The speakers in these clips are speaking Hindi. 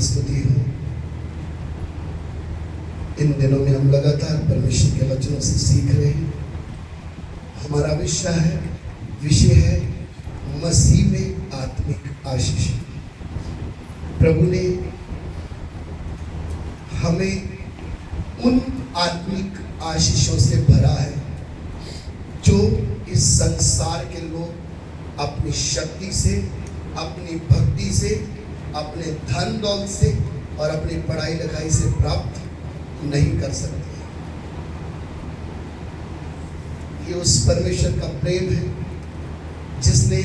की स्तुति हो। इन दिनों में हम लगातार परमेश्वर के वचनों से सीख रहे हैं। हमारा विषय है मसीह में आत्मिक आशीष। प्रभु ने हमें उन आत्मिक आशीषों से भरा है जो इस संसार के लोग अपनी शक्ति से, अपनी भक्ति से, अपने धन दौलत से और अपनी पढ़ाई लिखाई से प्राप्त नहीं कर सकते। ये उस परमेश्वर का प्रेम है जिसने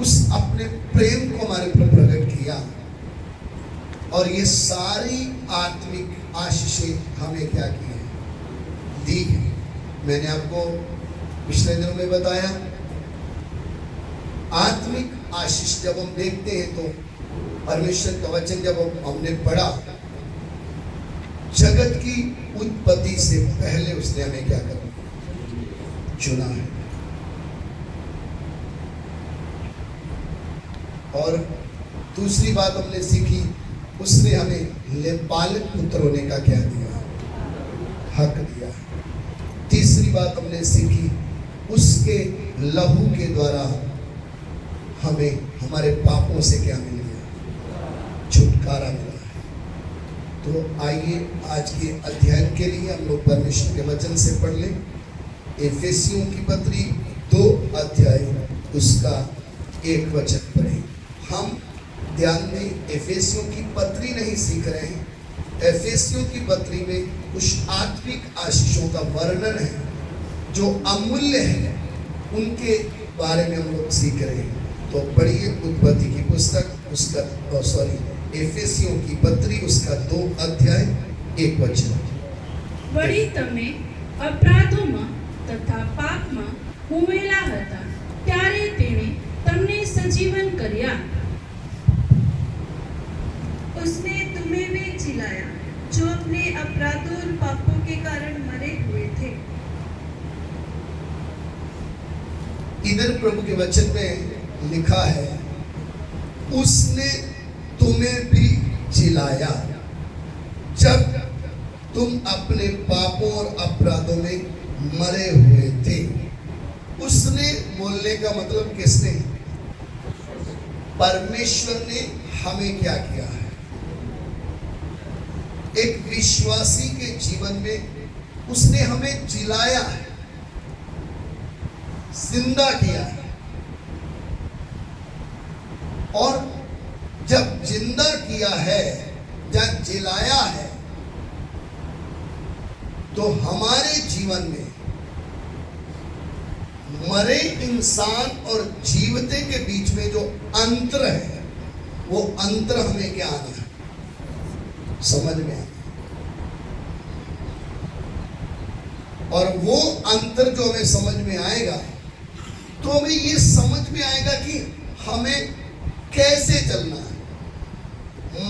उस अपने प्रेम को हमारे पर प्रकट किया और ये सारी आत्मिक आशीषें हमें क्या की है, दी है। मैंने आपको पिछले दिनों में बताया, आत्मिक आशीष जब हम देखते हैं तो परमेश्वर का वचन जब हमने पढ़ा, जगत की उत्पत्ति से पहले उसने हमें क्या करना, चुना है। और दूसरी बात हमने सीखी, उसने हमें लेपालित पुत्र होने का क्या दिया, हक दिया। तीसरी बात हमने सीखी, उसके लहू के द्वारा हमें हमारे पापों से क्या मिल गया, छुटकारा मिला है। तो आइए आज के अध्ययन के लिए हम लोग परमेश्वर के वचन से पढ़ लें। एफेसियों की पत्री 2 अध्याय उसका 1 वचन पढ़ें। हम ध्यान में एफेसियों की पत्री नहीं सीख रहे हैं, एफेसियों की पत्री में कुछ आत्मिक आशीषों का वर्णन है जो अमूल्य है, उनके बारे में हम लोग सीख रहे हैं। तो पढ़िए उत्पत्ति की पुस्तक उसका एफेसियों की पत्री उसका 2 अध्याय 1 वचन। वળી તમે અપરાધોમાં તથા પાપમાં હુમેલા હતા, ત્યારે તેણે તમને સજીવન કર્યા। उसने तुम्हें भी जिलाया जो अपने अपराधों और पापों के कारण मरे हुए थे। इधर प्रभु के वचन में लिखा है, उसने तुम्हें भी जिलाया जब तुम अपने पापों और अपराधों में मरे हुए थे। उसने बोलने का मतलब किसने, परमेश्वर ने हमें क्या किया है। एक विश्वासी के जीवन में उसने हमें जिलाया है, जिंदा किया है। और जब जिंदा किया है, जब जिलाया है, तो हमारे जीवन में मरे इंसान और जीवते के बीच में जो अंतर है, वो अंतर हमें क्या आना है, समझ में आना। और वो अंतर जो हमें समझ में आएगा, तो हमें ये समझ में आएगा कि हमें कैसे चलना है।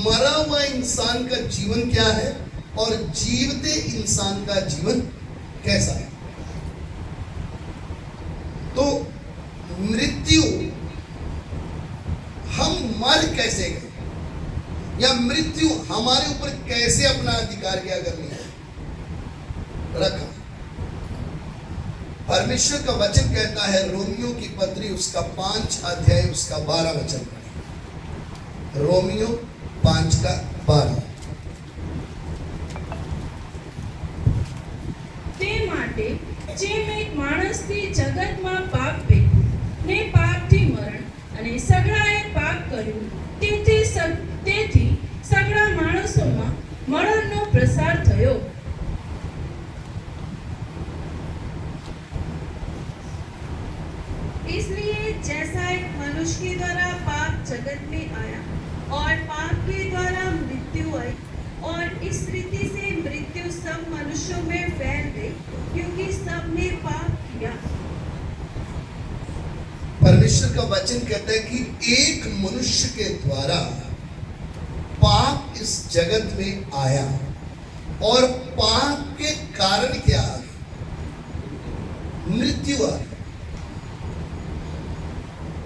मरा हुआ इंसान का जीवन क्या है और जीवते इंसान का जीवन कैसा है। तो मृत्यु, हम मर कैसे गए, या मृत्यु हमारे ऊपर कैसे अपना अधिकार क्या कर लिया, रखा। परमेश्वर का वचन कहता है, रोमियो की पत्री उसका 5 अध्याय उसका 12 वचन। रोमियो 5 का 12। તે માટે જેમ એક માણસથી જગતમાં પાપ પેટ્યું ને પાપથી મરણ અને સગળાએ પાપ કર્યું, તેથી સગળા માણસોમાં મરણનો પ્રસાર થયો। इसलिए जैसा एक मनुष्य के द्वारा पाप जगत में आया और पाप के द्वारा मृत्यु आई, और इस रीति से मृत्यु सब मनुष्यों में फैल गई, क्योंकि सब ने पाप किया। परमेश्वर का वचन कहता है कि एक मनुष्य के द्वारा पाप इस जगत में आया, और पाप के कारण क्या आ गई, मृत्यु आ गई।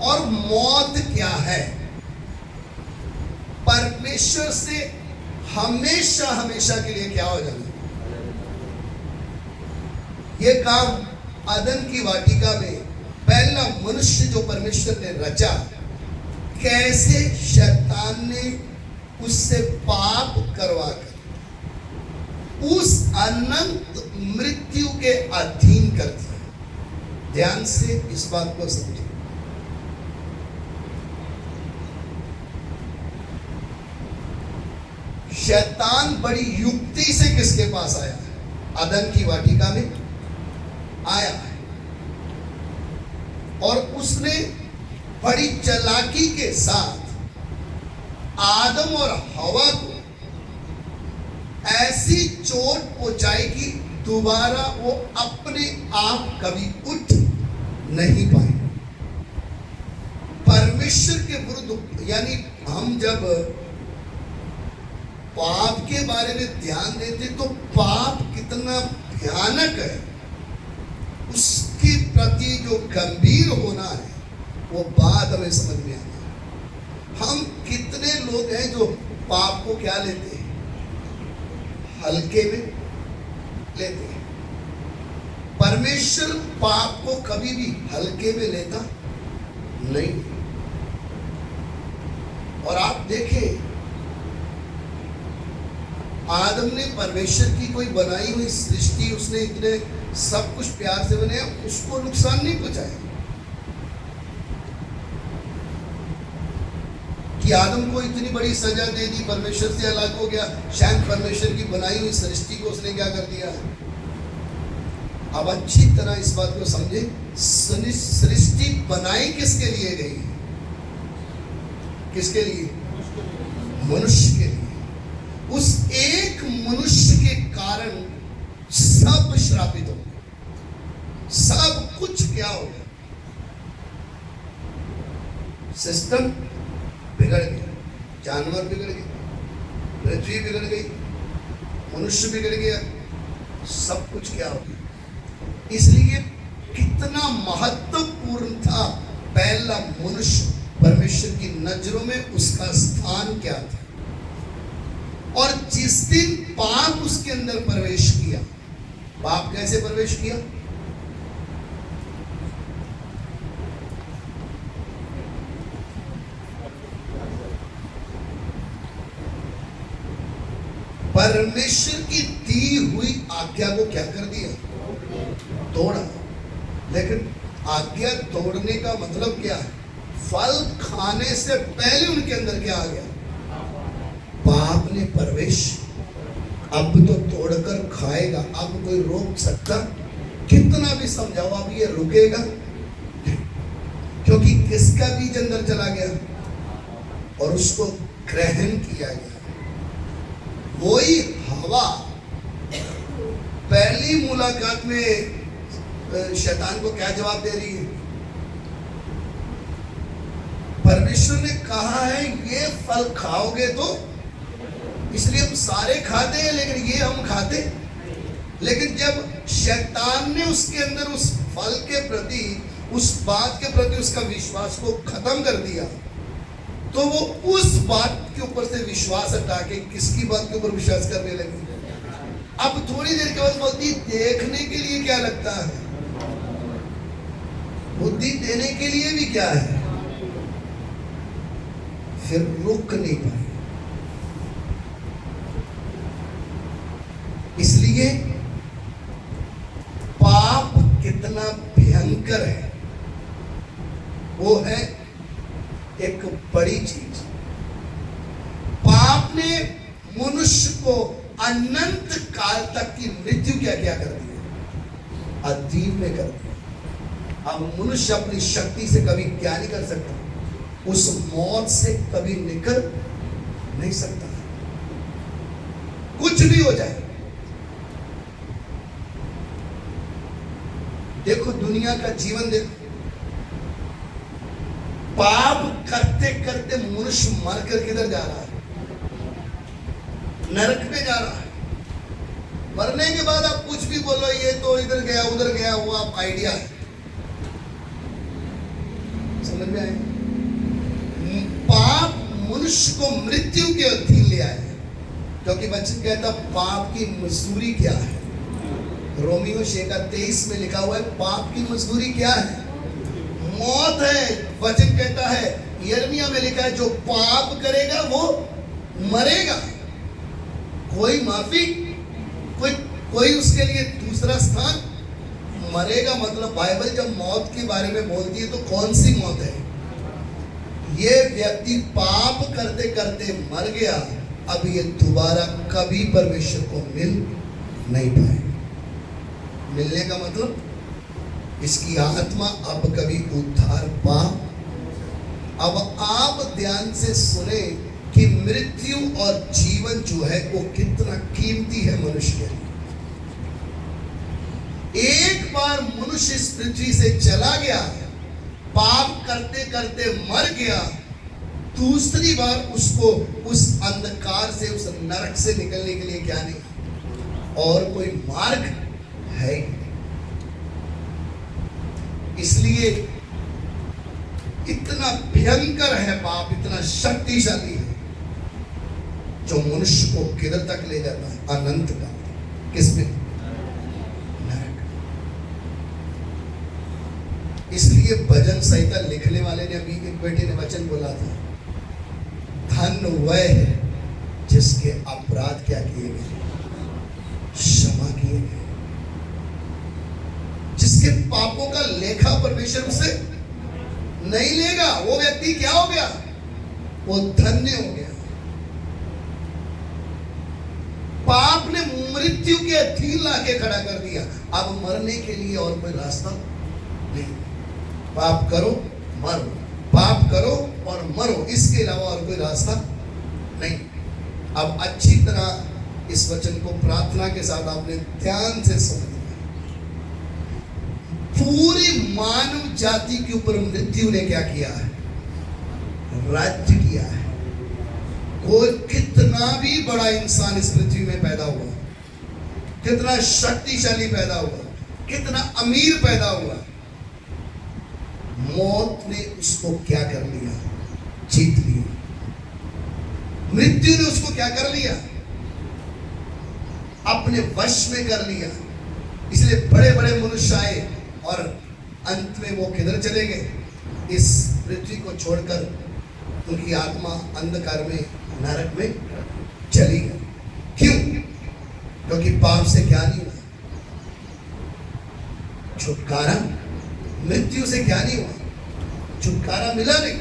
और मौत क्या है, पर परमेश्वर से हमेशा हमेशा के लिए क्या हो जाना। ये काम अदन की वाटिका में पहला मनुष्य जो परमेश्वर ने रचा, कैसे शैतान ने उससे पाप करवाकर उस अनंत मृत्यु के अधीन कर दिया। ध्यान से इस बात को समझिए। शैतान बड़ी युक्ति से किसके पास आया है? अदन की वाटिका में आया है और उसने बड़ी चालाकी के साथ आदम और हवा को ऐसी चोट पहुंचाई कि दोबारा वो अपने आप कभी उठ नहीं पाए। परमेश्वर के विरुद्ध, यानी हम जब पाप के बारे में ध्यान देते तो पाप कितना भयानक है, उसके प्रति जो गंभीर होना है वो बात हमें समझ में आती है। हम कितने लोग हैं जो पाप को क्या लेते हैं? हल्के में लेते हैं। परमेश्वर पाप को कभी भी हल्के में लेता नहीं। और आप देखें, आदम ने परमेश्वर की कोई बनाई हुई सृष्टि, उसने इतने सब कुछ प्यार से बनाया, उसको नुकसान नहीं पहुंचाया। कि आदम को इतनी बड़ी सजा दे दी, परमेश्वर से अलग हो गया, शायद परमेश्वर की बनाई हुई सृष्टि को उसने क्या कर दिया। अब अच्छी तरह इस बात को समझे, सृष्टि बनाई किसके लिए गई? किसके लिए? मनुष्य के लिए। उस एक मनुष्य के कारण सब श्रापित हो गए, सब कुछ क्या हो गया? सिस्टम बिगड़ गया, जानवर बिगड़ गए, पृथ्वी बिगड़ गई, मनुष्य बिगड़ गया, सब कुछ क्या हो गया। इसलिए कितना महत्वपूर्ण था पहला मनुष्य परमेश्वर की नजरों में, उसका स्थान क्या था। और जिस दिन पाप उसके अंदर प्रवेश किया, पाप कैसे प्रवेश किया? परमेश्वर की दी हुई आज्ञा को क्या कर दिया? तोड़ा। लेकिन आज्ञा तोड़ने का मतलब क्या है? फल खाने से पहले उनके अंदर क्या आ गया? पाप ने प्रवेश। अब तो तोड़कर खाएगा, अब कोई रोक सकता? कितना भी समझाओ, अब ये रुकेगा? क्योंकि किसका बीज अंदर चला गया और उसको ग्रहण किया गया। वही हवा पहली मुलाकात में शैतान को क्या जवाब दे रही है? परमेश्वर ने कहा है ये फल खाओगे तो, इसलिए हम सारे खाते हैं, लेकिन ये हम खाते। लेकिन जब शैतान ने उसके अंदर उस फल के प्रति, उस बात के प्रति उसका विश्वास को खत्म कर दिया, तो वो उस बात के ऊपर से विश्वास हटा के किसकी बात के ऊपर विश्वास करने लगे। अब थोड़ी देर के बाद बुद्धि देखने के लिए क्या लगता है? बुद्धि देने के लिए भी क्या है? फिर रुक नहीं पाए। इसलिए पाप कितना भयंकर है, वो है एक बड़ी चीज। पाप ने मनुष्य को अनंत काल तक की मृत्यु क्या क्या कर दी? अधीन में कर दिया। अब मनुष्य अपनी शक्ति से कभी क्या नहीं कर सकता, उस मौत से कभी निकल नहीं सकता। कुछ भी हो जाए। देखो दुनिया का जीवन देखो, पाप करते करते मनुष्य मरकर किधर जा रहा है? नरक में जा रहा है। मरने के बाद आप कुछ भी बोलो, ये तो इधर गया उधर गया, वो आप आइडिया है। समझ में आए? पाप मनुष्य को मृत्यु के अधीन ले आए, क्योंकि वचन कहता पाप की मजदूरी क्या है। रोमियो 6:23 में लिखा हुआ है पाप की मजदूरी क्या है, मौत है। वचन कहता है, यिर्मयाह में लिखा है जो पाप करेगा वो मरेगा। कोई माफी, कोई उसके लिए दूसरा स्थान, मरेगा मतलब बाइबल जब मौत के बारे में बोलती है तो कौन सी मौत है? ये व्यक्ति पाप करते करते मर गया, अब ये दोबारा कभी परमेश्वर को मिल नहीं पाए। मिलने का मतलब इसकी आत्मा अब कभी उद्धार पा। अब आप ध्यान से सुने कि मृत्यु और जीवन जो है वो कितना कीमती है मनुष्य के लिए। एक बार मनुष्य इस पृथ्वी से चला गया, पाप करते करते मर गया, दूसरी बार उसको उस अंधकार से, उस नरक से निकलने के लिए क्या नहीं और कोई मार्ग है। इसलिए इतना भयंकर है पाप, इतना शक्तिशाली है जो मनुष्य को किधर तक ले जाता है? अनंत का। किसमें? नरक। इसलिए भजन संहिता लिखने वाले ने, अभी एक बेटे ने वचन बोला था, धन वह है जिसके अपराध क्या किए गए, क्षमा किए गए, जिसके पापों का लेखा परमेश्वर उसे नहीं लेगा। वो व्यक्ति क्या हो गया? वो धन्य हो गया। पाप ने मृत्यु के अधीन लाके खड़ा कर दिया। अब मरने के लिए और कोई रास्ता नहीं। पाप करो मरो, पाप करो और मरो, इसके अलावा और कोई रास्ता नहीं। अब अच्छी तरह इस वचन को प्रार्थना के साथ आपने ध्यान से समझ, पूरी मानव जाति के ऊपर मृत्यु ने क्या किया है? राज्य किया है। कोई कितना भी बड़ा इंसान इस पृथ्वी में पैदा हुआ, कितना शक्तिशाली पैदा हुआ, कितना अमीर पैदा हुआ, मौत ने उसको क्या कर लिया? जीत लिया। मृत्यु ने उसको क्या कर लिया? अपने वश में कर लिया। इसलिए बड़े बड़े मनुष्य आए और अंत में वो किधर चले गए? इस पृथ्वी को छोड़कर उनकी आत्मा अंधकार में, नरक में चली गई। क्यों? क्योंकि पाप से क्या नहीं हुआ? छुटकारा। मृत्यु से क्या नहीं हुआ? छुटकारा मिला नहीं।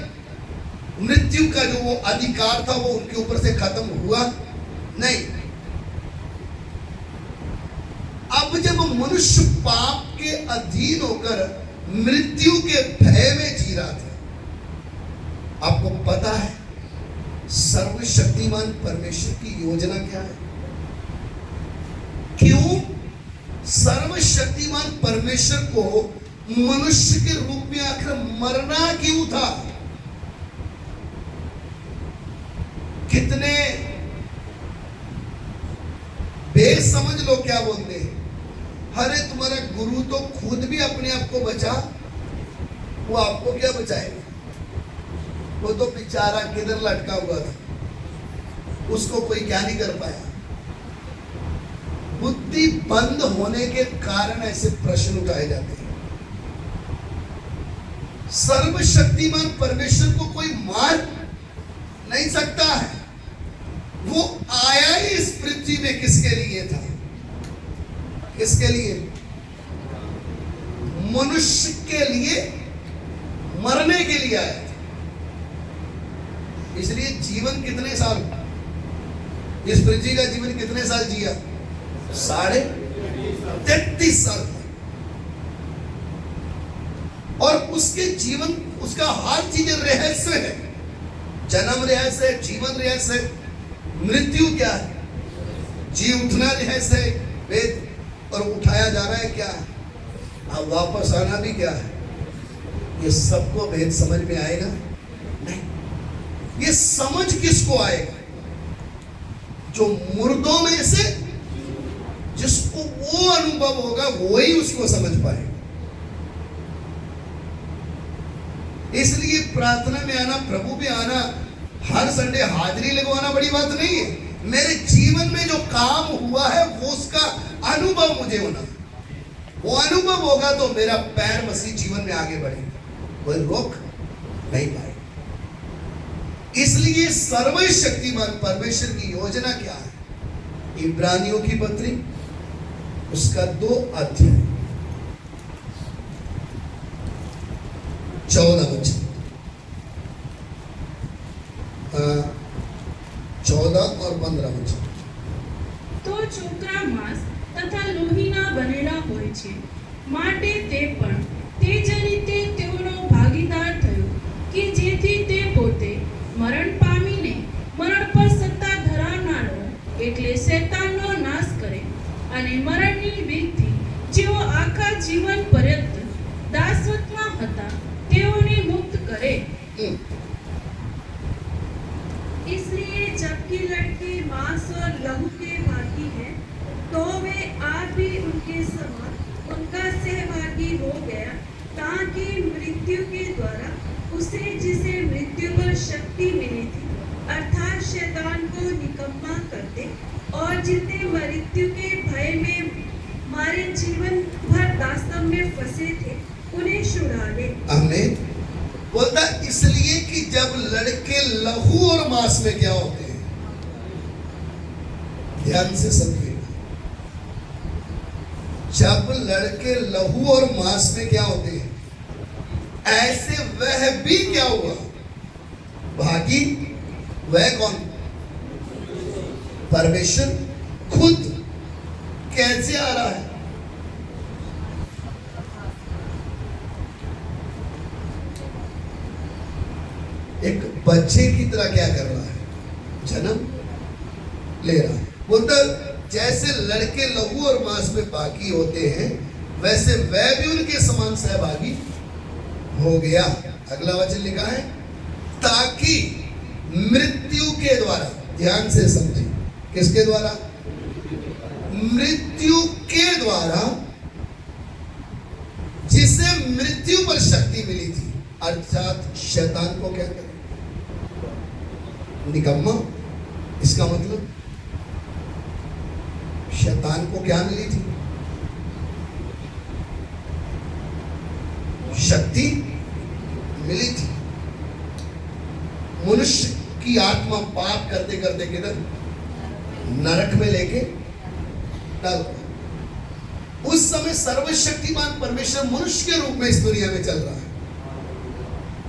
मृत्यु का जो वो अधिकार था वो उनके ऊपर से खत्म हुआ नहीं। अब जब मनुष्य पाप के अधीन होकर मृत्यु के भय में जी रहा था, आपको पता है सर्वशक्तिमान परमेश्वर की योजना क्या है? क्यों सर्वशक्तिमान परमेश्वर को मनुष्य के रूप में आखिर मरना क्यों था? कितने बेसमझ लोग क्या बोलते हैं, अरे तुम्हारा गुरु तो खुद भी अपने आप को बचा, वो आपको क्या बचाएगा? वो तो बेचारा किधर लटका हुआ था, उसको कोई क्या नहीं कर पाया। बुद्धि बंद होने के कारण ऐसे प्रश्न उठाए जाते हैं। सर्वशक्तिमान परमेश्वर को कोई मार नहीं सकता है। वो आया ही इस पृथ्वी में किसके लिए था? किसके लिए? मनुष्य के लिए, मरने के लिए आया था। इसलिए जीवन कितने साल, इस पृथ्वी का जीवन कितने साल जिया? 33.5 साल। और उसके जीवन, उसका हर चीज रहस्य है। जन्म रहस्य है, जीवन रहस्य है, मृत्यु क्या है, जी उठना रहस्य है, वेद, और उठाया जा रहा है क्या है, अब वापस आना भी क्या है। ये सबको भेद समझ में आएगा नहीं। ये समझ किसको आएगा? जो मुर्दों में से जिसको वो अनुभव होगा वो ही उसको समझ पाएगा। इसलिए प्रार्थना में आना, प्रभु में आना, हर संडे हाजिरी लगवाना बड़ी बात नहीं है। मेरे जीवन में जो काम हुआ है वो उसका अनुभव मुझे होना, वो अनुभव होगा तो मेरा पैर मसीह जीवन में आगे बढ़ेगा, कोई रोक नहीं पाए। इसलिए सर्वशक्तिमान परमेश्वर की योजना क्या है? इब्रानियों की पत्री उसका 2 अध्याय 14 वचन, 14 और 15 વચન। તો છોકરા માંસ તથા લોહીના બનેલા હોય છે, માટે તે પણ તે જ રીતે તેઓનો ભાગીદાર થયો કે જેથી તે પોતે મરણ પામીને મરણ પર સત્તા ધરાવનારો એટલે શૈતાનનો નાશ કરે અને મરણની બીકથી જેઓ આખા જીવન પર્યંત દાસવતમાં હતા તેઓને મુક્ત કરે। इसलिए जबकि लड़के मांस और लहू के भागी हैं, तो वे आप भी उनके समान उनका सहभागी हो गया, ताकि मृत्यु के द्वारा उसे जिसे मृत्यु पर शक्ति मिली थी अर्थात शैतान को निकम्मा कर दे, और जितने मृत्यु के भय में हमारे जीवन भर दास्तम में फंसे थे उन्हें छुड़ा दे। आमीन। बोलता इसलिए कि जब लड़के लहू और मांस में क्या होते हैं, ध्यान से समझिएगा, जब लड़के लहू और मांस में क्या होते हैं, ऐसे वह भी क्या हुआ भागी। वह कौन? परमेश्वर खुद। कैसे आ रहा है? एक बच्चे की तरह क्या कर रहा है? जन्म ले रहा है। बोलता जैसे लड़के लहू और मांस में बाकी होते हैं, वैसे वह भी उनके समान सहभागी हो गया। अगला वचन लिखा है, ताकि मृत्यु के द्वारा, ध्यान से समझिए, किसके द्वारा? मृत्यु के द्वारा जिसे मृत्यु पर शक्ति मिली थी, अर्थात शैतान को क्या करे? निकम्मा। इसका मतलब शैतान को क्या मिली थी? शक्ति मिली थी। मनुष्य की आत्मा पाप करते करते किधर? नरक में लेके डाल। उस समय सर्वशक्तिमान परमेश्वर मनुष्य के रूप में इस दुनिया में चल रहा है।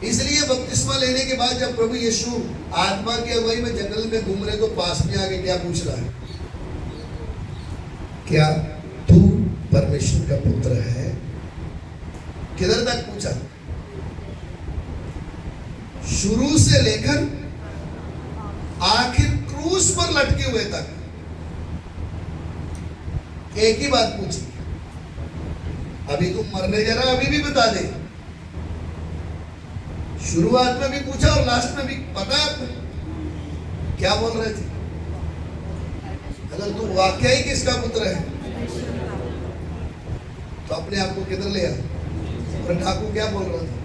इसलिए बपतिस्मा लेने के बाद जब प्रभु यीशु आत्मा की अगुवाई में जंगल में घूम रहे, तो पास में आके क्या पूछ रहा है? क्या तू परमेश्वर का पुत्र है? किधर तक पूछा? शुरू से लेकर आखिर क्रूस पर लटके हुए तक एक ही बात पूछी, अभी तुम मरने जा रहा, अभी भी बता दे। शुरुआत में भी पूछा और लास्ट में भी। पता है आपको क्या बोल रहे थे? अगर तू वाकई ही किसका पुत्र है तो अपने आप को किधर ले आ? और ठाकुर क्या बोल रहा था?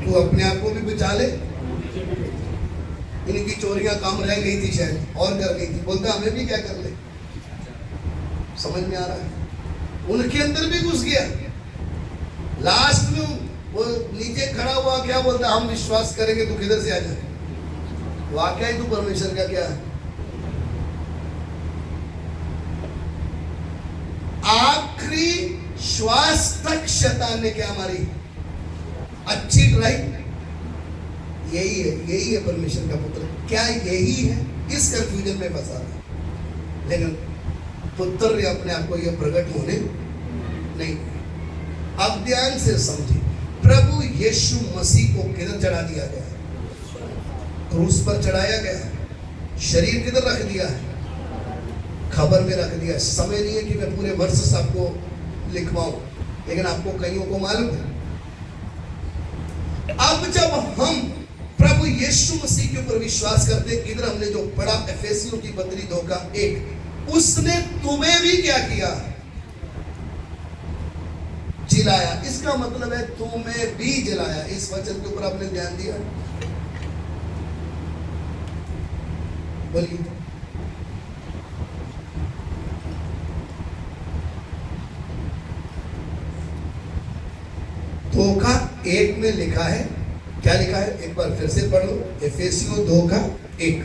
तू अपने आप को भी बचा ले, इनकी चोरियां कम रह गई थी शायद और कर गई थी। बोलता हमें भी क्या कर ले? समझ में आ रहा है? उनके अंदर भी घुस गया। लास्ट में वो नीचे खड़ा हुआ क्या बोलता? हम विश्वास करेंगे, तू किधर से आ जाए? वाकई तू परमेश्वर का क्या है? आखिरी श्वास तक शैतान ने क्या मारी? अच्छी ड्राइव। यही है परमेश्वर का पुत्र। क्या यही है? इस कंफ्यूजन में फंसा रहा। लेकिन पुत्र ने अपने आप को यह प्रकट होने नहीं। अब ध्यान से समझिए, प्रभु यीशु मसीह को किधर चढ़ा दिया गया? क्रूस पर चढ़ाया गया। शरीर किधर रख दिया है? खबर में रख दिया। समय नहीं है कि मैं पूरे वर्ष आपको लिखवाऊं, लेकिन आपको कईयों को मालूम है। अब जब हम प्रभु यीशु मसीह के ऊपर विश्वास करते हैं, इधर हमने जो पढ़ा एफेसियों की पत्री 2:1, उसने तुम्हें भी क्या किया? जिलाया, इसका मतलब है तुम्हें भी जिलाया। इस वचन के ऊपर आपने ध्यान दिया? बोलिए। धोखा 1 में लिखा है, क्या लिखा है? एक बार फिर से पढ़ लो, एफेसियों 2:1।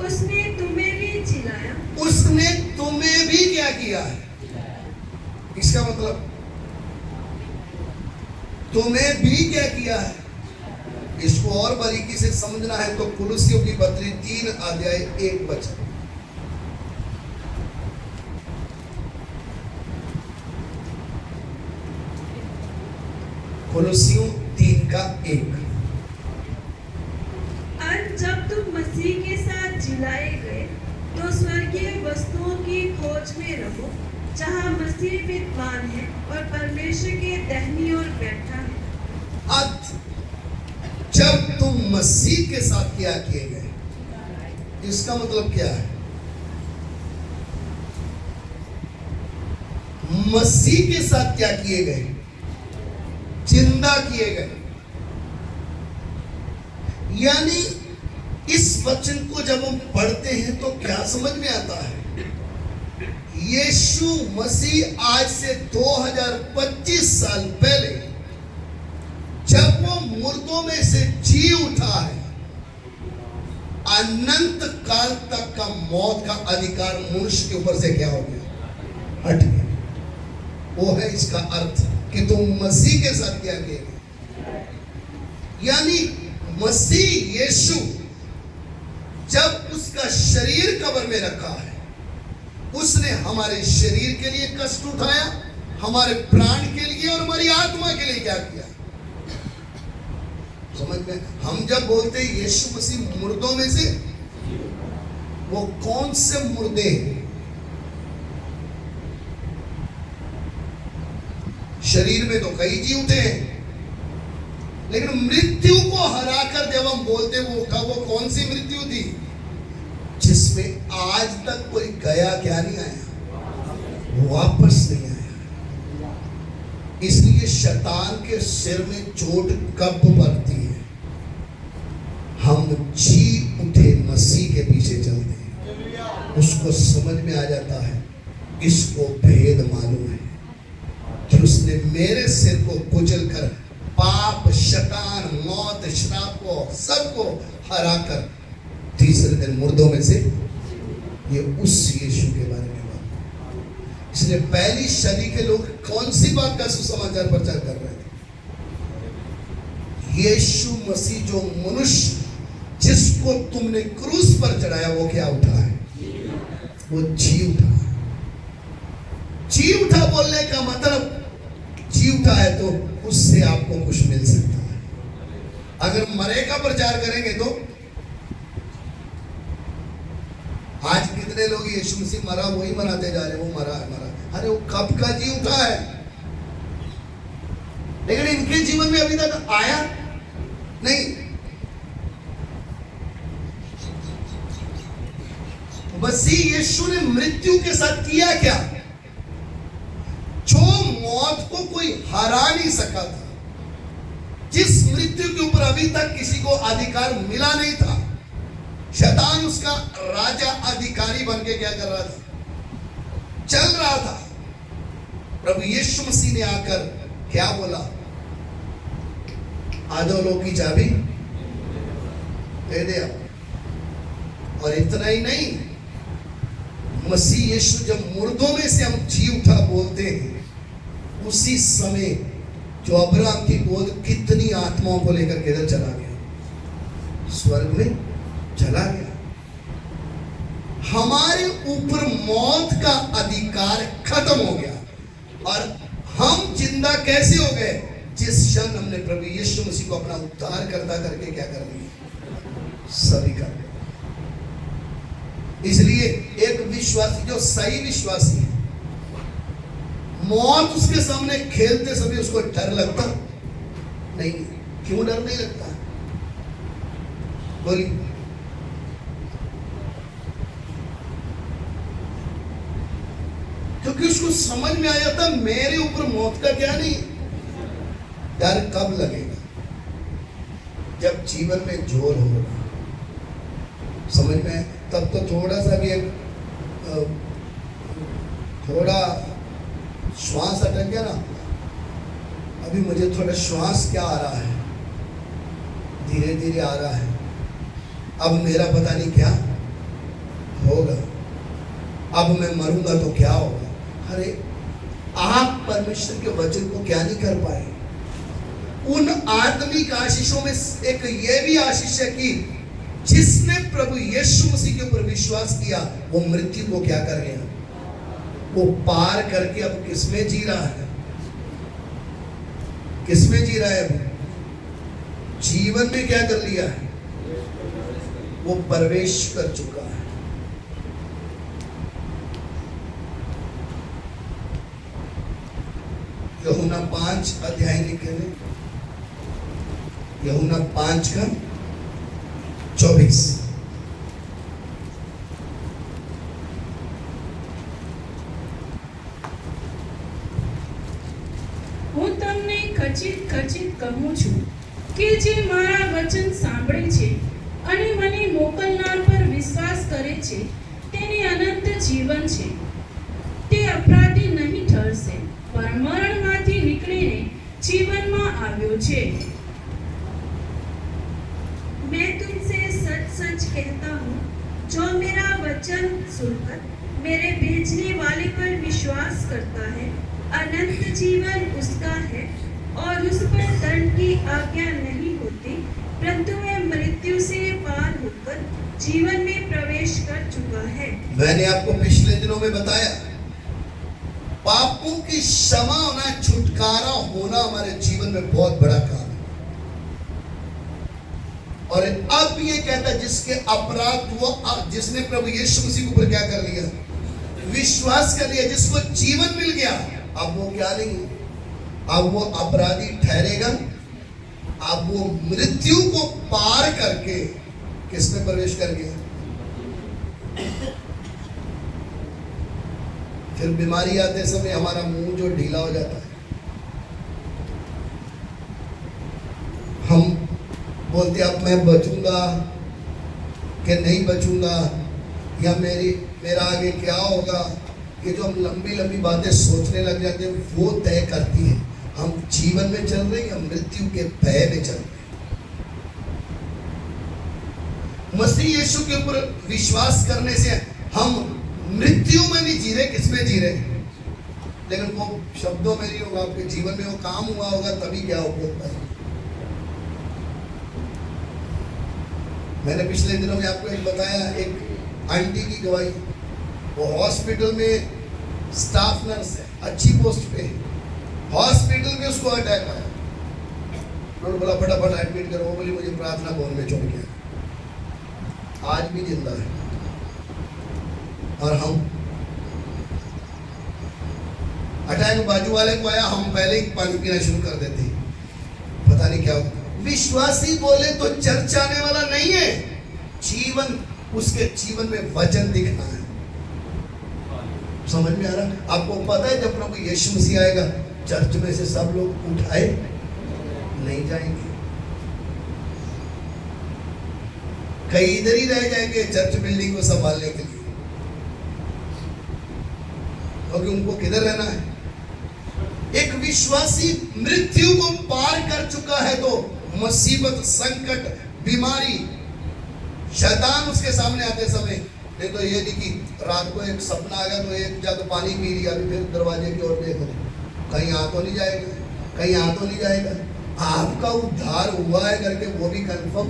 उसने तुम्हें भी जिलाया। उसने तुम्हें भी क्या किया है? इसका मतलब तुम्हें भी क्या किया है? इसको और बारीकी से समझना है तो कुलुस्सियों की पत्री 3:1। कुलुस्सियों 3:1। और जब तुम मसीह के साथ जिलाए गए तो स्वर्गीय वस्तुओं की खोज में रहो, जहाँ मसीह विद्वान है और परमेश्वर के दाहिनी ओर बैठा है। अब जब तुम मसीह के साथ क्या किए गए, इसका मतलब क्या है? मसीह के साथ क्या किए गए? जिंदा किए गए। यानी इस वचन को जब हम पढ़ते हैं तो क्या समझ में आता है? यीशु मसीह आज से 2025 साल पहले जब वो मुर्दों में से जी उठा है, अनंत काल तक का मौत का अधिकार मनुष्य के ऊपर से क्या हो गया? हट गया। वो है इसका अर्थ कि तुम मसीह के साथ क्या किए? यानी मसीह यीशु जब उसका शरीर कब्र में रखा है, उसने हमारे शरीर के लिए कष्ट उठाया, हमारे प्राण के लिए और हमारी आत्मा के लिए क्या किया? समझ में? हम जब बोलते हैं यीशु मसीह मुर्दों में से, वो कौन से मुर्दे हैं? शरीर में तो कई जी उठे हैं, लेकिन मृत्यु को हराकर जब हम बोलते वो उठा, वो कौन सी मृत्यु थी? जिसमें आज तक कोई गया क्या नहीं आया, वापस नहीं आया। इसलिए शैतान के सिर में चोट कब पड़ती है? हम जी उठे मसीह के पीछे चलते हैं, उसको समझ में आ जाता है, इसको भेद मालूम है कि उसने मेरे सिर को कुचल कर पाप, शैतान, मौत, श्राप को सबको हराकर तीसरे दिन मुर्दों में से, ये उस यीशु के बारे में बात। इसलिए पहली सदी के लोग कौन सी बात का सुसमाचार प्रचार कर रहे थे? यीशु मसीह जो मनुष्य जिसको तुमने क्रूस पर चढ़ाया, वो क्या उठा है? वो जी उठा। जी उठा बोलने का मतलब जी उठा है तो उससे आपको कुछ मिल सकता है। अगर मरे का प्रचार करेंगे तो आज कितने लोग यीशु मसीह मरा वही मनाते जा रहे हैं, वो मरा है मरा। अरे वो कब का जी उठा है, लेकिन इनके जीवन में अभी तक आया नहीं। मसीह यीशु ने मृत्यु के साथ किया क्या? जो मौत को कोई हरा नहीं सका था, जिस मृत्यु के ऊपर अभी तक किसी को अधिकार मिला नहीं था, शैतान उसका राजा अधिकारी बन के क्या कर रहा था? चल रहा था। प्रभु यीशु मसीह ने आकर क्या बोला? अधोलोक की चाबी दे दे। और इतना ही नहीं, मसीह यीशु जब मुर्दों में से हम जी उठा बोलते हैं, उसी समय जो अब्राहम की गोद कितनी आत्माओं को लेकर किधर चला गया? स्वर्ग में चला गया। हमारे ऊपर मौत का अधिकार खत्म हो गया और हम जिंदा कैसे हो गए? जिस क्षण हमने प्रभु यीशु मसीह को अपना उद्धार करता करके क्या कर दिया? सभी कर दिया। इसलिए एक विश्वासी जो सही विश्वासी है, मौत उसके सामने खेलते समय उसको डर लगता नहीं। क्यों डर नहीं लगता? बोलिए। क्योंकि उसको समझ में आया था मेरे ऊपर मौत का क्या नहीं। डर कब लगेगा? जब जीवन में जोर होगा, समझ में, तब तो थोड़ा सा भी एक थोड़ा श्वास अटक गया ना, अभी मुझे थोड़ा श्वास क्या आ रहा है, धीरे धीरे आ रहा है, अब मेरा पता नहीं क्या होगा, अब मैं मरूंगा तो क्या होगा। अरे आप परमेश्वर के वचन को क्या नहीं कर पाए? उन आत्मिक आशीषों में एक ये भी आशीष है कि जिसने प्रभु यीशु मसीह के ऊपर विश्वास किया वो मृत्यु को क्या कर गया, वो पार करके अब किसमें जी रहा है? किसमें जी रहा है? वो जीवन में क्या कर लिया है? वो प्रवेश कर चुका है। यूहन्ना 5 अध्याय लिखे हैं, यूहन्ना 5 का 24। હું તમને ખચિત ખચિત કહું છું કે જે મારા વચન સાંભળે છે અને મને મોકલનાર પર વિશ્વાસ કરે છે તેને અનંત જીવન છે, તે અપરાધી નહીં ઠરશે, પણ મરણમાંથી નીકળીને જીવનમાં આવ્યો છે। मैं तुमसे सच सच कहता हूँ, जो मेरा वचन सुनकर मेरे भेजने वाले पर विश्वास करता है, अनंत जीवन उसका है और उस पर दंड की आज्ञा नहीं होती, परंतु वह मृत्यु से पार होकर जीवन में प्रवेश कर चुका है। मैंने आपको पिछले दिनों में बताया, पापों की क्षमा होना, छुटकारा होना हमारे जीवन में बहुत बड़ा काम है। और अब ये कहता है जिसके अपराध वो, जिसने प्रभु यीशु मसीह के ऊपर क्या कर लिया, विश्वास कर लिया, जिसको जीवन मिल गया, अब वो क्या नहीं, अब वो अपराधी ठहरेगा, अब वो मृत्यु को पार करके किसमें प्रवेश कर गया। फिर बीमारी आते समय हमारा मुंह जो ढीला हो जाता है, हम बोलते अब मैं बचूंगा कि नहीं बचूंगा, या मेरा आगे क्या होगा, ये जो हम लंबी लंबी बातें सोचने लग जाते हैं वो तय करती है हम जीवन में चल रहे हैं या मृत्यु के भय में चल रहे हैं। मसीह यीशु के ऊपर विश्वास करने से हम मृत्यु में नहीं जी रहे, किसमें जी रहे, लेकिन वो शब्दों में नहीं होगा, आपके जीवन में वो काम हुआ होगा तभी क्या होगा। मैंने पिछले दिनों में आपको एक बताया, एक आंटी की गवाही, वो हॉस्पिटल में स्टाफ नर्स है, अच्छी पोस्ट पे, हॉस्पिटल में उसको अटैक आया, उन्होंने बोला फटाफट एडमिट करो, वो बोली मुझे प्रार्थना भवन में छोड़ गया, आज भी जिंदा है। और हम अटैक बाजू वाले को आया, हम पहले ही पानी पीना शुरू कर देते, पता नहीं क्या होता। विश्वासी बोले तो चर्च आने वाला नहीं है, जीवन, उसके जीवन में वचन दिखना है। समझ में आ रहा? आपको पता है जब प्रभु यीशु मसीह आएगा, चर्च में से सब लोग उठाए नहीं जाएंगे, कई इधर ही रह जाएंगे चर्च बिल्डिंग को संभालने के लिए, क्योंकि उनको किधर रहना है। एक विश्वासी मृत्यु को पार कर चुका है तो मुसीबत, संकट, बीमारी, शैतान उसके सामने आते समय, नहीं तो ये नहीं कि रात को एक सपना आ गया तो एक जग पानी पी लिया, अभी फिर दरवाजे की ओर देखो, कहीं आ तो नहीं जाएगा, कहीं आ तो नहीं जाएगा, आपका उद्धार हुआ है करके वो भी कंफर्म।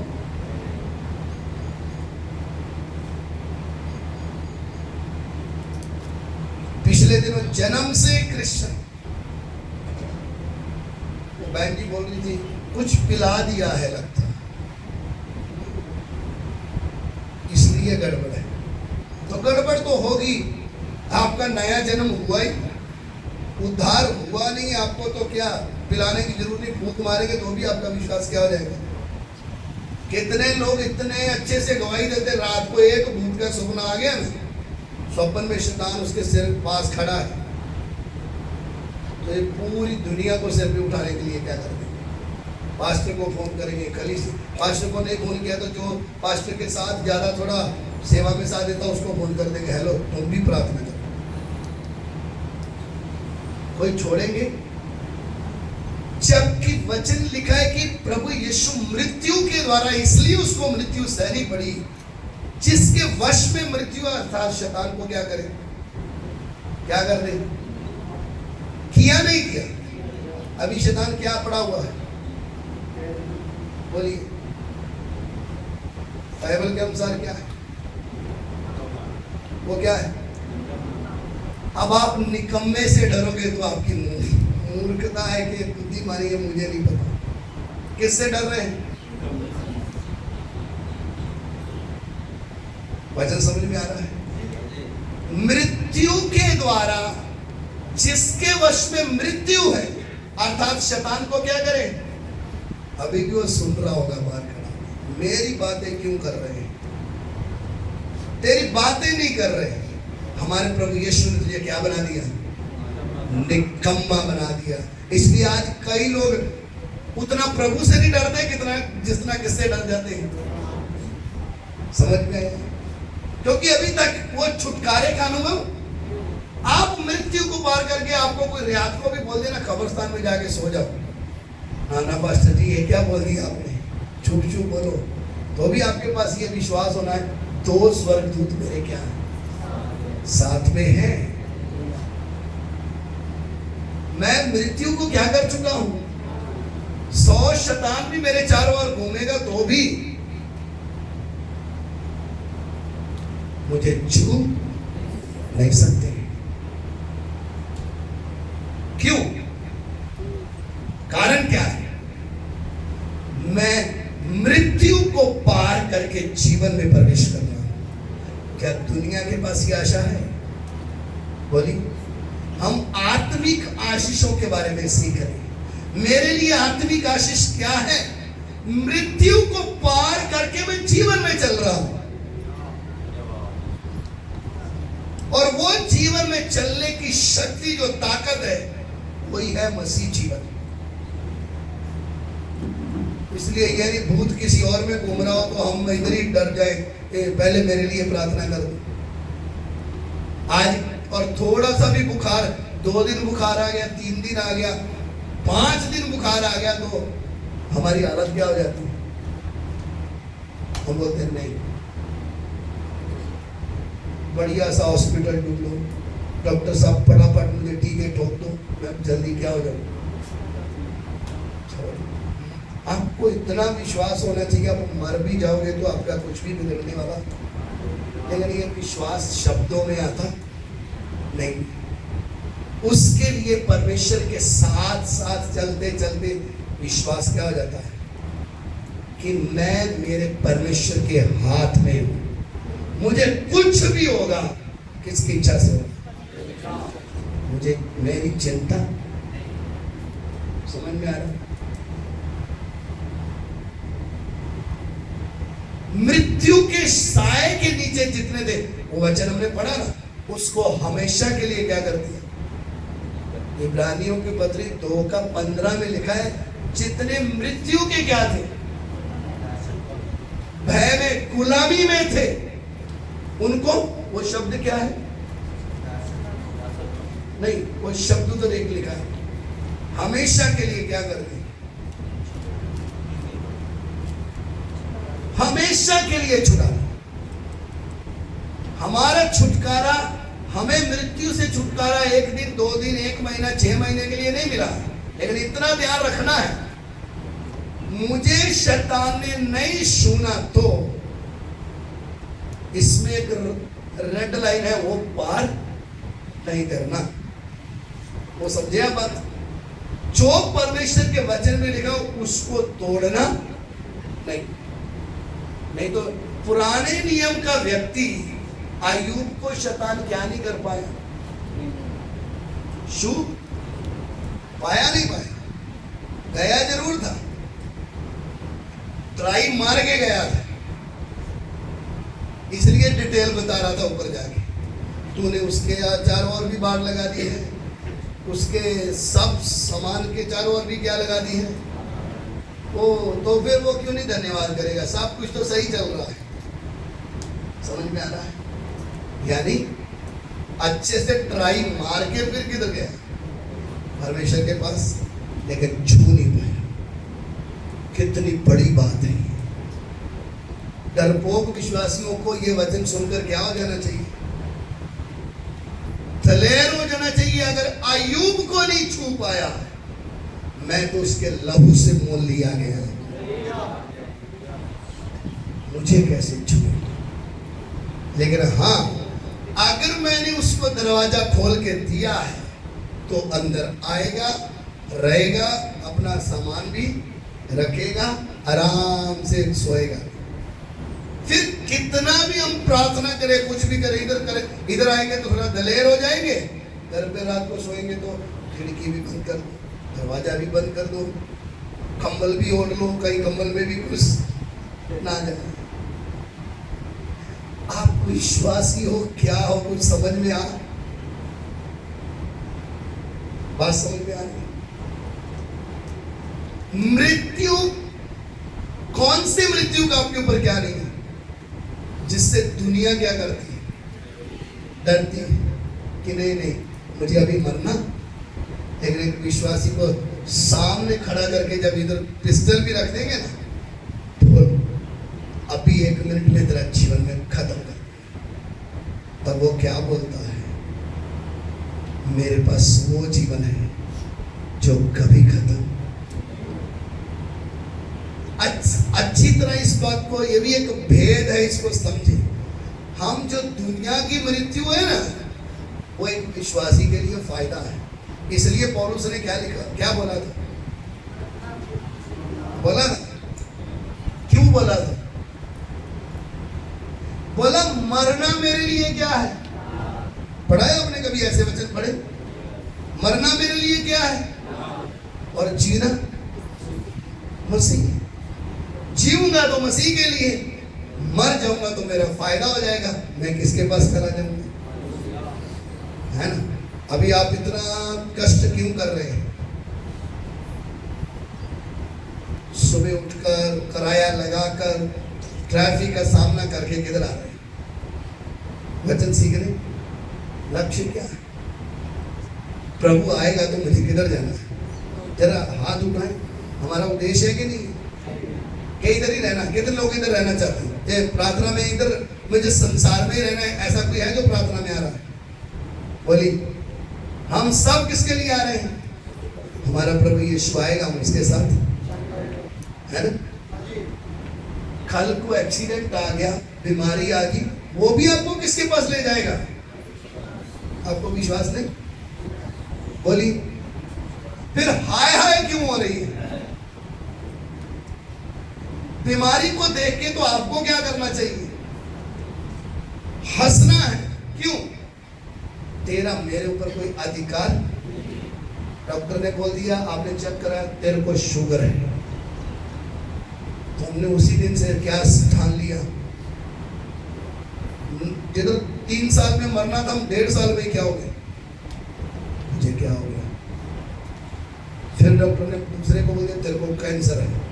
पिछले दिनों जन्म से क्रिश्चियन, बहन जी बोल रही थी कुछ पिला दिया है लगता, इसलिए गड़बड़ है। तो गड़बड़ तो होगी, आपका नया जन्म हुआ ही, उद्धार हुआ नहीं आपको, तो क्या पिलाने की जरूरत नहीं, फूंक मारेंगे तो भी आपका विश्वास क्या हो जाएगा। कितने लोग इतने अच्छे से गवाही देते, रात को एक भूत का सपना आ गया ना, स्वप्न में शैतान उसके सिर के पास खड़ा है, तो ये पूरी दुनिया को सिर पे उठाने के लिए क्या कर देंगे? पास्टर को फोन करेंगे, कलीसिया पास्टर को नहीं फोन किया तो जो पास्टर के साथ ज़्यादा थोड़ा सेवा में साथ देता उसको फोन कर देंगे, हेलो तुम भी प्रार्थना करो। कोई छोड़ेंगे? जबकि वचन लिखा है कि प्रभु यीशु मृत्यु के द्वारा, इसलिए उसको मृत्यु सहनी पड़ी, जिसके वश में मृत्यु अर्थात शैतान को क्या करे, क्या कर दे? किया नहीं किया? अभी शैतान क्या पड़ा हुआ है? बोलिए, बाइबल के अनुसार क्या है? वो क्या है? अब आप निकम्मे से डरोगे तो आपकी मूर्खता है कि बुद्धिमानी है, मुझे नहीं पता। किससे डर रहे हैं? वचन समझ में आ रहा है? मृत्यु के द्वारा, जिसके वश में मृत्यु है अर्थात शैतान को क्या करे? अभी भी वो सुन रहा होगा बाहर खड़ा, मेरी बातें क्यों कर रहे हैं? तेरी बातें नहीं कर रहे। हमारे प्रभु यीशु ने तुझे क्या बना दिया? निकम्मा बना दिया। इसलिए आज कई लोग उतना प्रभु से नहीं डरते कितना जितना किससे डर जाते हैं। समझ में आया? क्योंकि अभी तक वो छुटकारे का अनुभव, आप मृत्यु को पार करके आपको कोई रात को भी बोल देना कब्रिस्तान में जाके सो जाओ, ना पास्टर जी ये क्या बोल दिया आपने, चुप चुप बोलो, तो भी आपके पास ये विश्वास होना है, दो स्वर्गदूत मेरे क्या साथ में हैं। मैं मृत्यु को क्या कर चुका हूं? 100 शैतान भी मेरे चारों ओर घूमेगा तो भी मुझे छू नहीं सकते। क्यों? कारण क्या है? मैं मृत्यु को पार करके जीवन में प्रवेश कर रहा हूं। क्या दुनिया के पास ये आशा है? बोली, हम आत्मिक आशीषों के बारे में सीख रहे हैं। मेरे लिए आत्मिक आशीष क्या है? मृत्यु को पार करके मैं जीवन में चल रहा हूं, और वो जीवन में चलने की शक्ति जो ताकत है वही है मसीह जीवन। इसलिए यदि भूत किसी और में घूम रहा हो तो हम इधर ही डर जाए, पहले मेरे लिए प्रार्थना कर दो। आज और थोड़ा सा भी बुखार, 2 दिन बुखार आ गया, 3 दिन आ गया, 5 दिन बुखार आ गया, तो हमारी हालत क्या हो जाती है? हम बोलते हैं नहीं, बढ़िया सा हॉस्पिटल ढूंढ लो, डॉक्टर साहब फटाफट मुझे टीके ठोक दो, मैं जल्दी क्या हो जाऊँ। आपको इतना विश्वास होना चाहिए, आप मर भी जाओगे तो आपका कुछ भी बिगड़ने वाला, लेकिन ये विश्वास शब्दों में आता नहीं। उसके लिए परमेश्वर के साथ साथ चलते चलते विश्वास क्या हो जाता है कि मैं मेरे परमेश्वर के हाथ में हूं, मुझे कुछ भी होगा किसकी इच्छा से होगा, मुझे मेरी चिंता। समझ में आ रहा? मृत्यु के साए के नीचे जितने थे, वो वचन हमने पढ़ा ना, उसको हमेशा के लिए क्या कर दिया? इब्रानियों की पत्री 2:15 में लिखा है, जितने मृत्यु के क्या थे, भय में, गुलामी में थे, उनको वो शब्द क्या है? नहीं, वो शब्द तो एक लिखा है, हमेशा के लिए क्या कर दिया? हमेशा के लिए छुड़ाना। हमारा छुटकारा, हमें मृत्यु से छुटकारा 1 दिन, 2 दिन, 1 महीना, 6 महीने के लिए नहीं मिला, लेकिन इतना ध्यान रखना है, मुझे शैतान ने नहीं छूना तो इसमें एक रेड लाइन है, वो पार नहीं करना। वो समझे आप बात? जो परमेश्वर के वचन में लिखा उसको तोड़ना नहीं। नहीं तो पुराने नियम का व्यक्ति अय्यूब को शैतान क्या नहीं कर पाया? शू पाया नहीं पाया, गया जरूर था, ट्राई मार के गया था, इसलिए डिटेल बता रहा था ऊपर जाके, तूने उसके चारों ओर भी बाढ़ लगा दी है, उसके सब सामान के चारों ओर भी क्या लगा दी है वो, तो फिर वो क्यों नहीं धन्यवाद करेगा? सब कुछ तो सही चल रहा है। समझ में आ रहा है? यानी अच्छे से ट्राई मार के फिर किधर गया? परमेश्वर के पास, लेकिन छू नहीं पाया। कितनी बड़ी बात है। डरपोक विश्वासियों को ये वचन सुनकर क्या हो जाना चाहिए? दलेर हो जाना चाहिए। अगर अय्यूब को नहीं छू पाया, मैं तो उसके लहू से मोल लिया गया, मुझे कैसे छूए? लेकिन हाँ, अगर मैंने उसको दरवाजा खोल के दिया है तो अंदर आएगा, रहेगा, अपना सामान भी रखेगा, आराम से सोएगा। फिर कितना भी हम प्रार्थना करें, कुछ भी करें, इधर करें, इधर आएंगे तो थोड़ा दलेर हो जाएंगे। घर पे रात को सोएंगे तो खिड़की भी बंद कर दो, दरवाजा भी बंद कर दो, कंबल भी ओढ़ लो, कहीं कंबल में भी कुछ ना जाए। आप विश्वासी हो क्या हो? कुछ समझ में आ? बात समझ में आ रही? मृत्यु, कौन से मृत्यु का आपके ऊपर क्या नहीं है जिससे दुनिया क्या करती है? डरती है कि नहीं मुझे अभी मरना। लेकिन एक विश्वासी को सामने खड़ा करके जब इधर पिस्टल भी रख देंगे ना, तो अभी 1 मिनट में तेरा जीवन में खत्म कर, तब वो क्या बोलता है? मेरे पास वो जीवन है जो कभी खत्म। अच्छी तरह इस बात को, ये भी एक भेद है, इसको समझे। हम जो दुनिया की मृत्यु है ना, वो एक विश्वासी के लिए फायदा है। इसलिए पौलुस ने क्या लिखा, क्या बोला था? बोला ना, क्यों बोला था? बोला मरना मेरे लिए क्या है? पढ़ा है आपने कभी ऐसे वचन पढ़े? मरना मेरे लिए क्या है और जीना मसीह। जीऊंगा तो मसीह के लिए, मर जाऊंगा तो मेरा फायदा हो जाएगा। मैं किसके पास चला जाऊंगा? है ना? अभी आप इतना कष्ट क्यों कर रहे हैं? सुबह उठकर किराया लगाकर ट्रैफिक का सामना करके किधर आ रहे हैं? वचन सीखने। लक्ष्य क्या है? प्रभु आएगा तो मुझे किधर जाना है? जरा हाथ उठाएं। हमारा उद्देश्य है कि नहीं कि इधर ही रहना? कितने लोग इधर रहना चाहते हैं? ये प्रार्थना में इधर मुझे संसार में ही रहना है, ऐसा कोई है जो प्रार्थना में आ रहा है? बोली, हम सब किसके लिए आ रहे हैं? हमारा प्रभु यीशु आएगा, हम उसके साथ, है ना? कल को एक्सीडेंट आ गया, बीमारी आ गई, वो भी आपको किसके पास ले जाएगा? आपको विश्वास नहीं? बोली, फिर हाय हाय क्यों हो रही है? बीमारी को देख के तो आपको क्या करना चाहिए? हंसना है। क्यों? तेरा मेरे ऊपर कोई अधिकार। डॉक्टर ने बोल दिया, आपने चेक करा, तेरे को शुगर है, तो हमने उसी दिन से क्या ठान लिया? जिधर 3 साल में मरना था, हम 1.5 साल में क्या हो गए? मुझे क्या हो गया? फिर डॉक्टर ने दूसरे को बोल दिया, तेरे को कैंसर है,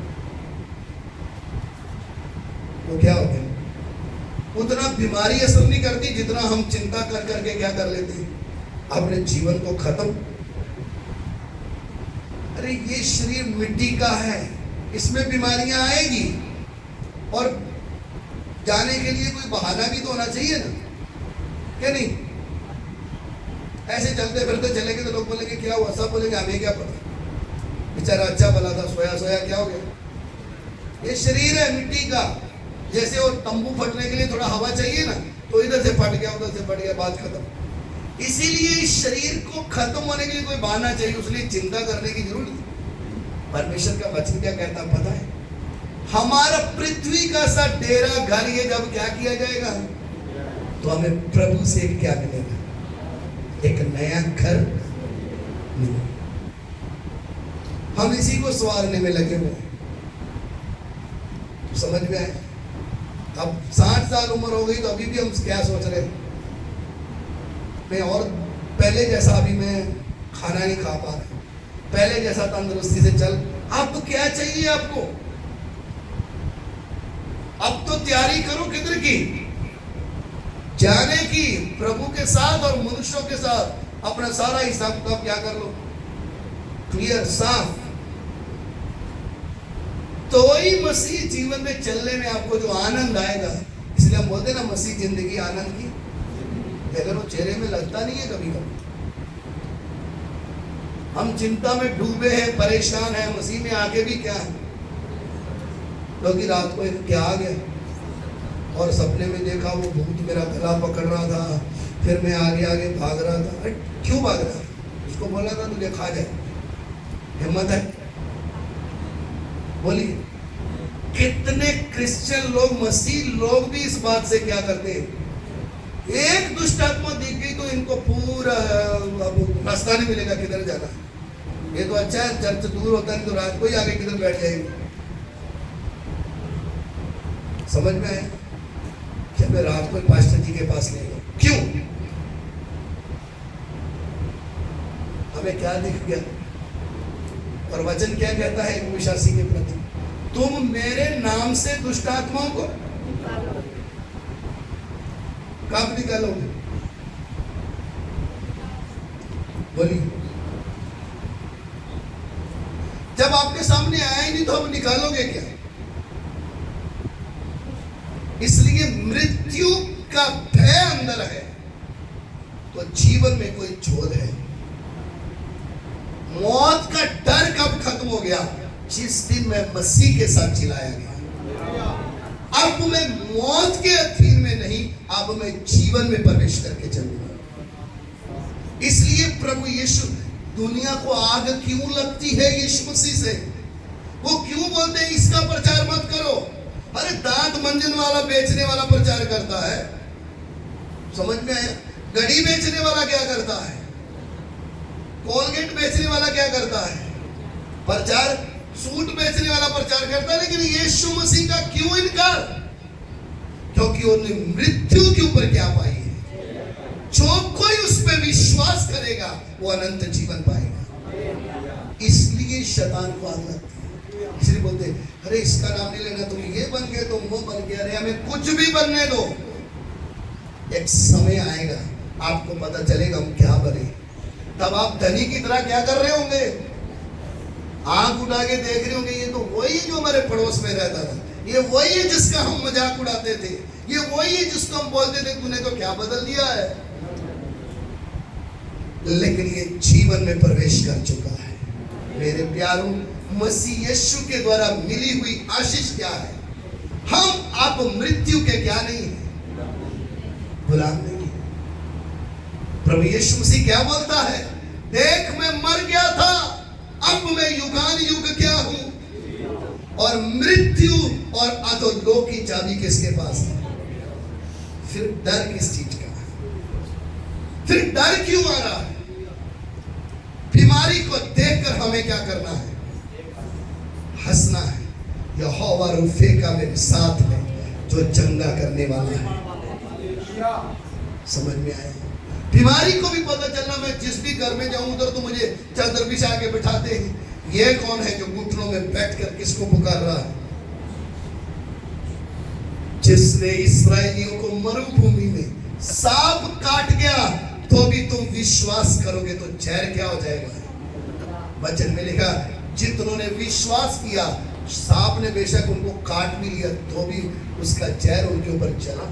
तो क्या हो गया? उतना बीमारी असर नहीं करती जितना हम चिंता कर करके क्या कर लेते हैं? अपने जीवन को खत्म। अरे ये शरीर मिट्टी का है, इसमें बीमारियां आएगी, और जाने के लिए कोई बहाना भी तो होना चाहिए ना, क्या नहीं? ऐसे चलते फिरते चलेंगे तो लोग बोलेंगे क्या हुआ? सब बोलेंगे हमें क्या पता, बेचारा अच्छा भला था, सोया सोया क्या हो गया? ये शरीर है मिट्टी का। जैसे वो तंबू फटने के लिए थोड़ा हवा चाहिए ना, तो इधर से फट गया, उधर से फट गया, बात खत्म। इसीलिए इस शरीर को खत्म होने के लिए कोई बहाना चाहिए, उसलिए चिंता करने की जरूरत नहीं। परमेश्वर का वचन क्या कहता है पता है? हमारा पृथ्वी का सा डेरा घर ये जब क्या किया जाएगा, तो हमें प्रभु से क्या मिलेगा? एक नया घर मिलेगा। हम इसी को संवारने में लगे हुए। समझ में आए? अब 60 साल उम्र हो गई तो अभी भी हम क्या सोच रहे हैं? मैं और पहले जैसा अभी मैं खाना नहीं खा पा रहे, पहले जैसा तंदुरुस्ती से चल। आपको क्या चाहिए? आपको अब तो तैयारी करो किधर की? जाने की, प्रभु के साथ और मनुष्यों के साथ अपना सारा हिसाब किताब क्या कर लो, क्लियर, साफ। तो ही मसीह जीवन में चलने में आपको जो आनंद आएगा। इसलिए हम बोलते ना मसीह जिंदगी आनंद की, अगर वो चेहरे में लगता नहीं है कभी कभी। हम चिंता में डूबे हैं, परेशान हैं, मसीह में आके भी क्या है, क्योंकि रात को एक क्या आ गया और सपने में देखा वो भूत मेरा गला पकड़ रहा था, फिर मैं आगे आगे भाग रहा था। अरे क्यों भाग रहा? उसको बोला था तुझे खा जाए, हिम्मत है? बोलिए। कितने क्रिश्चियन लोग, मसीह लोग भी इस बात से क्या करते हैं, एक दुष्ट आत्मा दिख गई तो इनको पूरा अब रास्ता नहीं मिलेगा किधर जाना। ये तो अच्छा है चर्च दूर होता है, तो रात को ही आगे किधर बैठ जाएंगे। समझ में आया कि मैं रात को पास्टर जी के पास नहीं गया, क्यों? हमें क्या दिख गया? और वचन क्या कहता है एक विश्वासी के प्रति? तुम मेरे नाम से दुष्ट आत्माओं को कब निकालोगे? बोलिए। जब आपके सामने आया ही नहीं तो अब निकालोगे क्या? इसलिए मृत्यु का भय अंदर है तो जीवन में कोई जोर है। मौत का डर कब खत्म हो गया? जिस दिन मैं मसीह के साथ जिलाया गया। अब मैं मौत के अधीन में नहीं, अब मैं जीवन में प्रवेश करके चलूंगा। इसलिए प्रभु यीशु, दुनिया को आग क्यों लगती है यीशु मसीह से? वो क्यों बोलते हैं इसका प्रचार मत करो? अरे दांत मंजन वाला बेचने वाला प्रचार करता है, समझ में आया? घड़ी बेचने वाला क्या करता है? कोलगेट बेचने वाला क्या करता है? प्रचार। सूट बेचने वाला प्रचार करता है, लेकिन यीशु मसीह का क्यों इनकार? क्योंकि उन्होंने मृत्यु के ऊपर क्या पाई है। जो कोई उस पर विश्वास करेगा वो अनंत जीवन पाएगा। इसलिए शैतान को आग लगती है। इसलिए बोलते अरे इसका नाम नहीं लेना, तुम ये बन गए, तुम वो बन गए, अरे हमें कुछ भी बनने दो। एक समय आएगा आपको पता चलेगा हम क्या बने। तब आप धनी की तरह क्या कर रहे होंगे? आंख उठा के देख रहे होंगे, ये तो वही जो हमारे पड़ोस में रहता था, ये वही है जिसका हम मजाक उड़ाते थे, ये वही है जिसको हम बोलते थे तूने तो क्या बदल दिया है। लेकिन ये जीवन में प्रवेश कर चुका है। मेरे प्यारों, मसीह यीशु के द्वारा मिली हुई आशीष क्या है? हम आप मृत्यु के क्या नहीं है, गुलाम नहीं। प्रभु यीशु मसीह क्या बोलता है? देख मैं मर गया था, अब मैं युगान युग क्या हूं, और मृत्यु और अधोलोक की चाबी किसके पास है? फिर डर किस चीज का? फिर डर क्यों आ रहा है? बीमारी को देखकर हमें क्या करना है? हंसना है। यहोवा रूफेका मेरे साथ है जो चंगा करने वाला है। समझ में आया? बीमारी को भी पता चलना, मैं जिस भी घर में जाऊं उधर तो मुझे चादर बिछा के बिठाते हैं। ये कौन है जो घुटनों में बैठकर किसको पुकार रहा है? जिसने इस्राएलियों को मरुभूमि में सांप काट गया तो भी तुम विश्वास करोगे तो जहर क्या हो जाएगा? वचन में लिखा जितनों ने विश्वास किया, सांप ने बेशक उनको काट भी लिया तो भी उसका जहर उनके ऊपर चला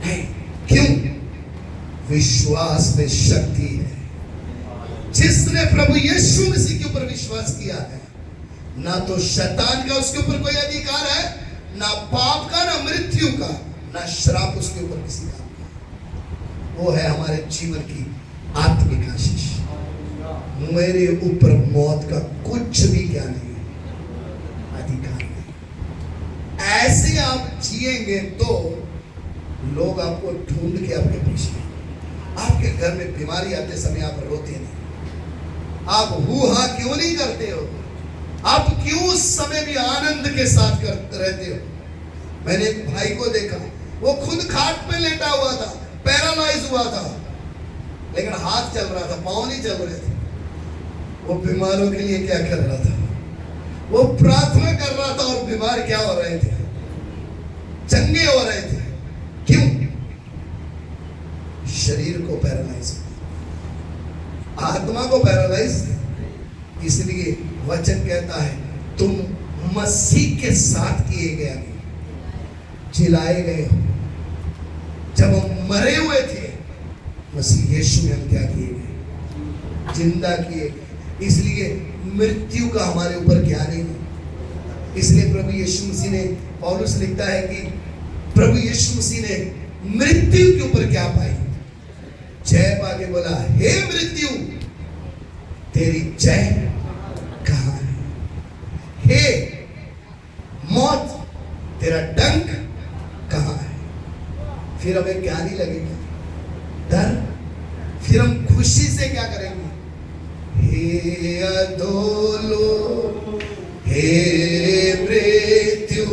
नहीं। क्यों? विश्वास में शक्ति है। जिसने प्रभु यीशु मसीह के ऊपर विश्वास किया है, ना तो शैतान का उसके ऊपर कोई अधिकार है, ना पाप का, ना मृत्यु का, ना श्राप उसके ऊपर किसी का। वो है हमारे जीवन की आत्मिक आशीष। मेरे ऊपर मौत का कुछ भी क्या नहीं, अधिकार नहीं। ऐसे आप जिएंगे तो लोग आपको ढूंढ के आपके पीछे। आपके घर में बीमारी आते समय आप रोते नहीं, आप हूहा क्यों नहीं करते हो? आप क्यों उस समय भी आनंद के साथ करते रहते हो? मैंने एक भाई को देखा, वो खुद खाट पे लेटा हुआ था, पैरालाइज हुआ था, लेकिन हाथ चल रहा था, पांव नहीं चल रहे थे। वो बीमारों के लिए क्या कर रहा था? वो प्रार्थना कर रहा था और बीमार क्या हो रहे थे? चंगे हो रहे थे। क्यों? शरीर को पैरालाइज, आत्मा को पैरालाइज। इसलिए वचन कहता है तुम मसीह के साथ किए गए, जिलाए गए हो। जब हम मरे हुए थे, मसीह यीशु में हम क्या किए गए? जिंदा किए गए। इसलिए मृत्यु का हमारे ऊपर क्या नहीं है। इसलिए प्रभु यीशु मसीह ने, पौलुस लिखता है कि प्रभु यीशु मसीह ने मृत्यु के ऊपर क्या पाई? जय पाके बोला, हे मृत्यु तेरी जय कहां है? हे मौत तेरा डंक कहां है? फिर हमें क्या नहीं लगेगा? डर। फिर हम खुशी से क्या करेंगे? हे अधोलो, हे मृत्यु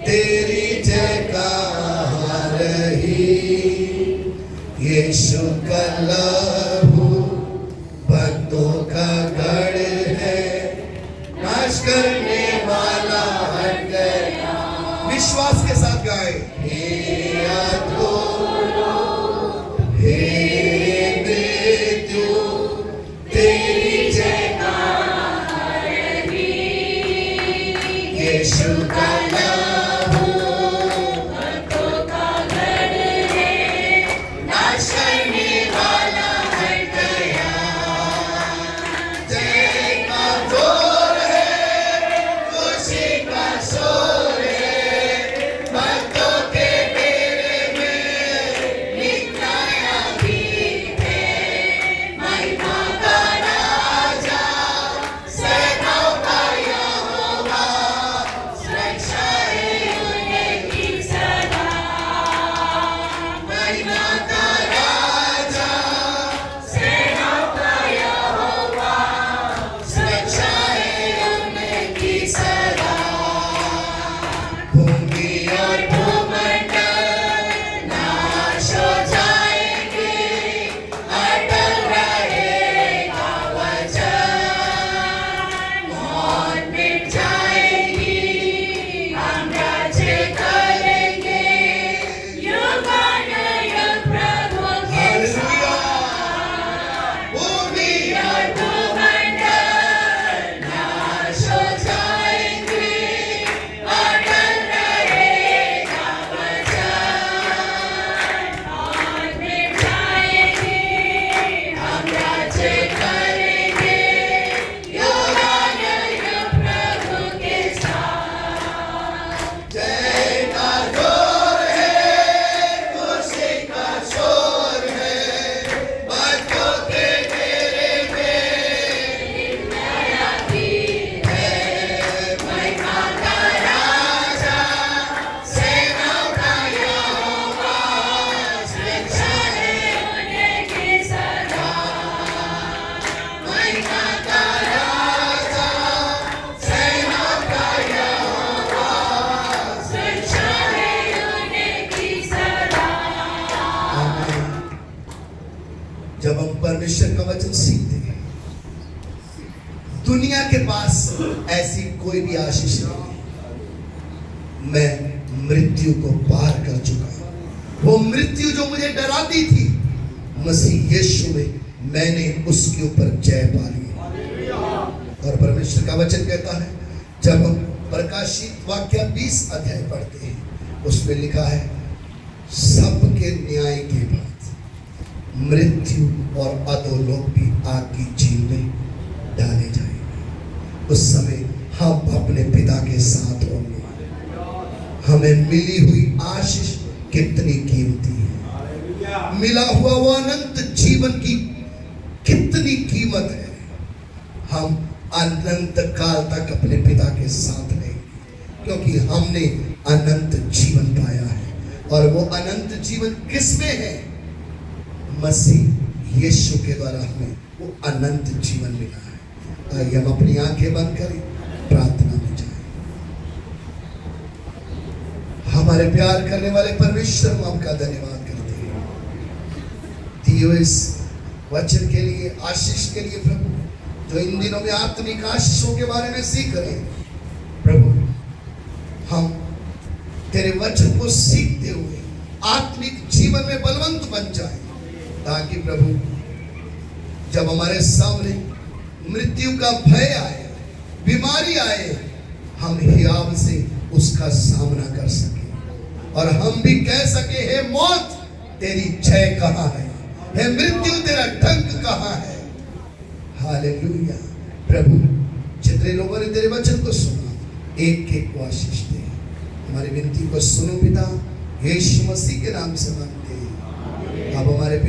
तेरी जय कहां रही? यीशु का लहू भक्तों का गढ़ है, नाश करने वाला हट गया। विश्वास के साथ गाए, हे अधोलो, हे मृत्यु तेरी जय कहां रही? यीशु का लहू भक्तों का गढ़ है, नाश करने वाला हट गया। जय का जोर है, खुशी का शोर है, भक्तों के डेरे में निकलाया गीत है। महिमा का राजा, सेनाओं का यहोवा, सुरक्षा है उनकी सदा। महिमा का राजा, सेनाओं का यहोवा, सुरक्षा है उनकी सदा। भूमि और भूमंडल नाश हो जाएंगे, अटल रहेगा वचन। मौत मिट जाएगी, हम राज्य करेंगे, युगानुयुग प्रभु के साथ। भूमि और भूमंडल नाश हो जाएंगे, अटल रहेगा वचन। मौत मिट जाएगी, हम राज्य करेंगे, युगानुयुग प्रभु के साथ। जय का जोर है, खुशी का शोर है, भक्तों के डेरे में नया गीत है। महिमा का राजा, सेनाओं का यहोवा, सुरक्षा है उनकी सदा। महिमा का राजा, सेनाओं का यहोवा, सुरक्षा है उनकी सदा। जब हम परमेश्वर का वचन सीखते हैं, दुनिया के पास ऐसी कोई भी आशीष नहीं। मैं मृत्यु को पार कर चुका हूं। वो मृत्यु जो मुझे डराती थी, मसीह यीशु में मैंने उसके ऊपर जय पा ली। और परमेश्वर का वचन कहता है, जब हम प्रकाशित वाक्य 20 अध्याय पढ़ते हैं, उसमें लिखा है सबके न्याय के बाद मृत्यु और अधोलोक भी आग की झील में डाले जाएंगे। उस समय हम अपने पिता के साथ होंगे। हमें मिली हुई आशीष कितनी कीमती है। मिला हुआ वो अनंत जीवन की कितनी कीमत है। हम अनंत काल तक अपने पिता के साथ रहेंगे, क्योंकि हमने अनंत जीवन पाया है। और वो अनंत जीवन किसमें है? मसीह यीशु के द्वारा हमें वो अनंत जीवन मिला है। आइए हम अपनी आंखें बंद करें, प्रार्थना में जाएं। हमारे प्यार करने वाले परमेश्वर, हम आपका धन्यवाद करते हैं दिए इस वचन के लिए, आशीष के लिए। प्रभु जो इन दिनों में आत्मिक आशीषों के बारे में सीख रहे हैं, प्रभु हम तेरे वचन को सीखते हुए आत्मिक जीवन में बलवंत बन जाए, ताकि प्रभु जब हमारे सामने मृत्यु का भय आए, बीमारी आए, हम हियाव से उसका सामना कर सके और हम भी कह सके, हे मौत तेरी जय कहाँ है, हे मृत्यु तेरा डंक कहाँ है। हालेलुया। प्रभु जितने लोगों ने तेरे वचन को सुना, एक एक को आशीष दे। हमारी विनती को सुनो पिता, यीशु मसीह के नाम से मांगते हैं। अब हमारे पिता